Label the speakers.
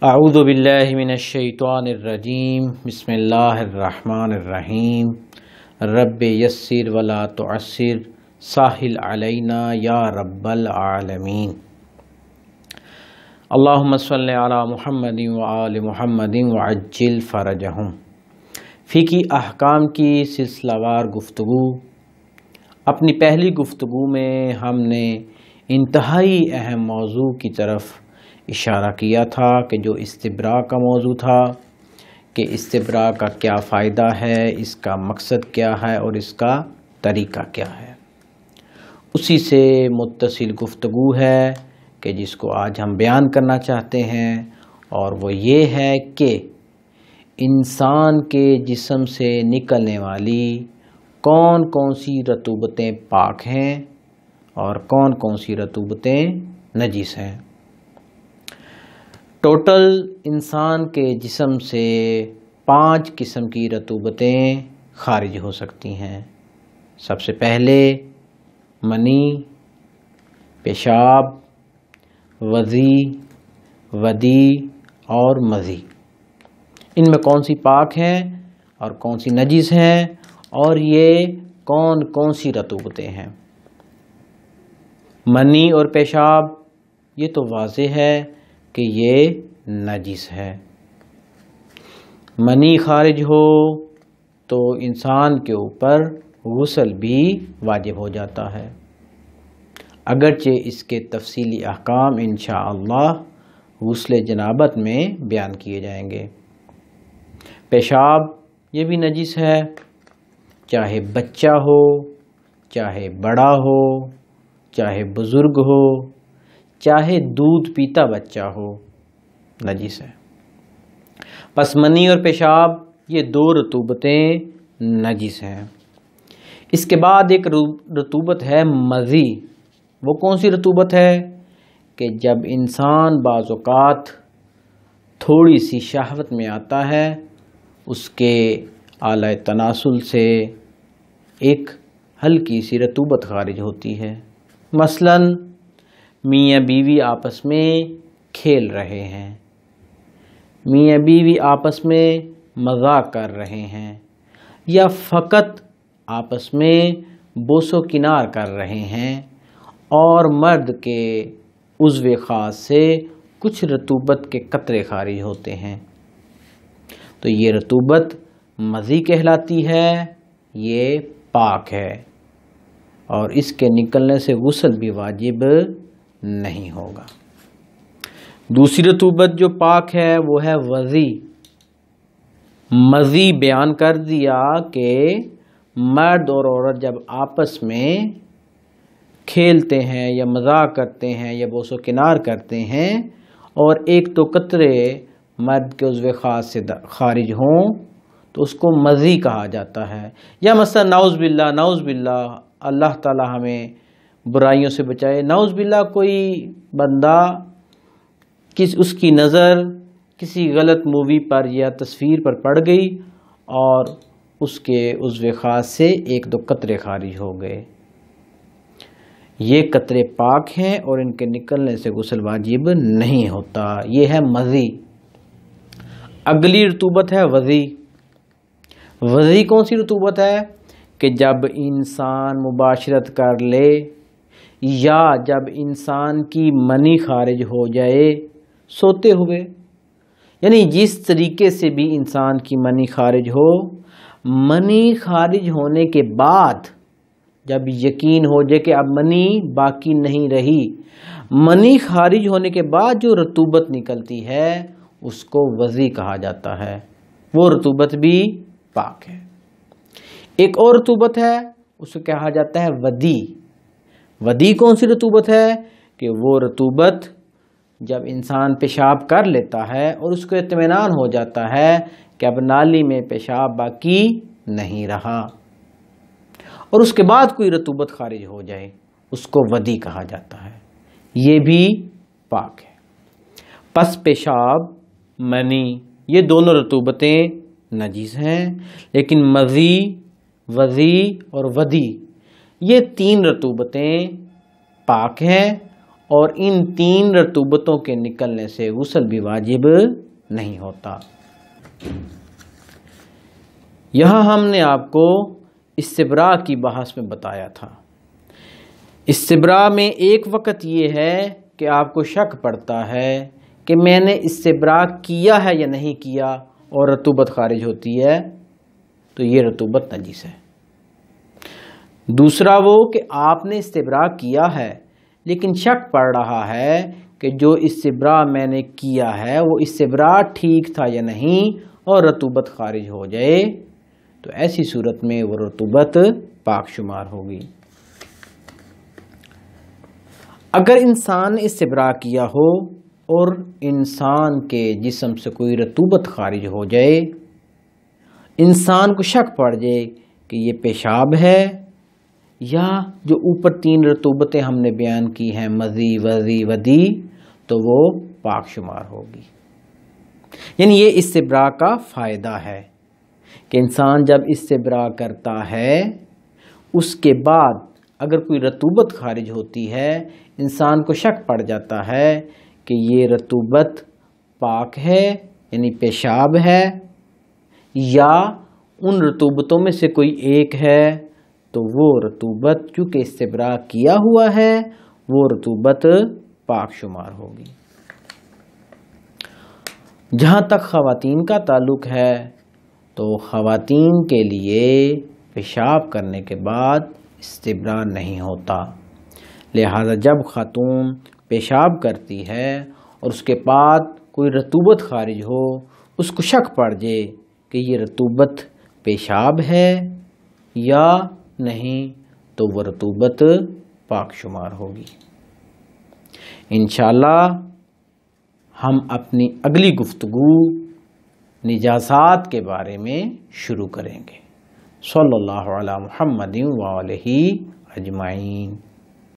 Speaker 1: اعوذ باللہ من الشیطان الرجیم بسم اللہ الرحمن الرحیم رب یسر ولا تعسر ساہل علینا یا رب العالمین اللہم صلی علی محمد وآل محمد وعجل فرجہم۔ فقہی احکام کی سلسلہ وار گفتگو۔ اپنی پہلی گفتگو میں ہم نے انتہائی اہم موضوع کی طرف اشارہ کیا تھا کہ جو استبراء کا موضوع تھا کہ استبراء کا کیا فائدہ ہے، اس کا مقصد کیا ہے اور اس کا طریقہ کیا ہے۔ اسی سے متصل گفتگو ہے کہ جس کو آج ہم بیان کرنا چاہتے ہیں، اور وہ یہ ہے کہ انسان کے جسم سے نکلنے والی کون کون سی رطوبتیں پاک ہیں اور کون کون سی رطوبتیں نجس ہیں۔ ٹوٹل انسان کے جسم سے 5 قسم کی رطوبتیں خارج ہو سکتی ہیں۔ سب سے پہلے منی، پیشاب، وضی، ودی اور مذی۔ ان میں کون سی پاک ہیں اور کون سی نجس ہیں، اور یہ کون کون سی رطوبتیں ہیں۔ منی اور پیشاب یہ تو واضح ہے کہ یہ نجس ہے۔ منی خارج ہو تو انسان کے اوپر غسل بھی واجب ہو جاتا ہے، اگرچہ اس کے تفصیلی احکام انشاءاللہ غسل جنابت میں بیان کیے جائیں گے۔ پیشاب یہ بھی نجس ہے، چاہے بچہ ہو، چاہے بڑا ہو، چاہے بزرگ ہو، چاہے دودھ پیتا بچہ ہو، نجس ہے۔ پس منی اور پیشاب یہ 2 رطوبتیں نجس ہیں۔ اس کے بعد ایک رطوبت ہے مذی۔ وہ کون سی رطوبت ہے کہ جب انسان بعض اوقات تھوڑی سی شہوت میں آتا ہے، اس کے آلہ تناسل سے ایک ہلکی سی رطوبت خارج ہوتی ہے۔ مثلاً میاں بیوی آپس میں کھیل رہے ہیں، میاں بیوی آپس میں مذاق کر رہے ہیں، یا فقط آپس میں بوس و کنار کر رہے ہیں، اور مرد کے عضو خاص سے کچھ رطوبت کے قطرے خارج ہوتے ہیں، تو یہ رطوبت مذی کہلاتی ہے، یہ پاک ہے، اور اس کے نکلنے سے غسل بھی واجب نہیں ہوگا۔ دوسری رطوبت جو پاک ہے وہ ہے وضی۔ مذی بیان کر دیا کہ مرد اور عورت جب آپس میں کھیلتے ہیں یا مذاق کرتے ہیں یا بوس و کنار کرتے ہیں، اور ایک تو قطرے مرد کے عضو خاص سے خارج ہوں تو اس کو مذی کہا جاتا ہے۔ یا مثلا نعوذ باللہ، اللہ تعالی ہمیں برائیوں سے بچائے، نعوذ باللہ کوئی بندہ اس کی نظر کسی غلط مووی پر یا تصویر پر پڑ گئی اور اس کے عضو خاص سے 1-2 قطرے خارج ہو گئے، یہ قطرے پاک ہیں اور ان کے نکلنے سے غسل واجب نہیں ہوتا، یہ ہے مذی۔ اگلی رطوبت ہے وضی۔ وضی کون سی رطوبت ہے کہ جب انسان مباشرت کر لے یا جب انسان کی منی خارج ہو جائے سوتے ہوئے، یعنی جس طریقے سے بھی انسان کی منی خارج ہو، منی خارج ہونے کے بعد جب یقین ہو جائے کہ اب منی باقی نہیں رہی، منی خارج ہونے کے بعد جو رطوبت نکلتی ہے اس کو وضی کہا جاتا ہے، وہ رطوبت بھی پاک ہے۔ ایک اور رطوبت ہے، اس کو کہا جاتا ہے ودی۔ ودی کون سی رطوبت ہے کہ وہ رطوبت جب انسان پیشاب کر لیتا ہے اور اس کو اطمینان ہو جاتا ہے کہ اب نالی میں پیشاب باقی نہیں رہا، اور اس کے بعد کوئی رطوبت خارج ہو جائے، اس کو ودی کہا جاتا ہے، یہ بھی پاک ہے۔ پس پیشاب، منی یہ دونوں رطوبتیں نجس ہیں، لیکن مذی، وضی اور ودی یہ 3 رطوبتیں پاک ہیں اور ان 3 رطوبتوں کے نکلنے سے غسل بھی واجب نہیں ہوتا۔ یہاں ہم نے آپ کو استبراء کی بحث میں بتایا تھا۔ استبراء میں ایک وقت یہ ہے کہ آپ کو شک پڑتا ہے کہ میں نے استبراء کیا ہے یا نہیں کیا اور رطوبت خارج ہوتی ہے تو یہ رطوبت نجس ہے۔ دوسرا وہ کہ آپ نے استبراء کیا ہے لیکن شک پڑ رہا ہے کہ جو استبراء میں نے کیا ہے وہ استبراء ٹھیک تھا یا نہیں اور رطوبت خارج ہو جائے تو ایسی صورت میں وہ رطوبت پاک شمار ہوگی۔ اگر انسان نے استبراء کیا ہو اور انسان کے جسم سے کوئی رطوبت خارج ہو جائے، انسان کو شک پڑ جائے کہ یہ پیشاب ہے یا جو اوپر 3 رطوبتیں ہم نے بیان کی ہیں مزی، وضی، ودی، تو وہ پاک شمار ہوگی۔ یعنی یہ استبراء کا فائدہ ہے کہ انسان جب استبراء کرتا ہے اس کے بعد اگر کوئی رطوبت خارج ہوتی ہے، انسان کو شک پڑ جاتا ہے کہ یہ رطوبت پاک ہے یعنی پیشاب ہے یا ان رطوبتوں میں سے کوئی ایک ہے، تو وہ رطوبت چونکہ استبراء کیا ہوا ہے وہ رطوبت پاک شمار ہوگی۔ جہاں تک خواتین کا تعلق ہے تو خواتین کے لیے پیشاب کرنے کے بعد استبراء نہیں ہوتا، لہذا جب خاتون پیشاب کرتی ہے اور اس کے بعد کوئی رطوبت خارج ہو، اس کو شک پڑ جائے کہ یہ رطوبت پیشاب ہے یا نہیں، تو وہ رطوبت پاک شمار ہوگی۔ انشاءاللہ ہم اپنی اگلی گفتگو نجاسات کے بارے میں شروع کریں گے۔ صلی اللہ علی محمد وآلہ اجمعین۔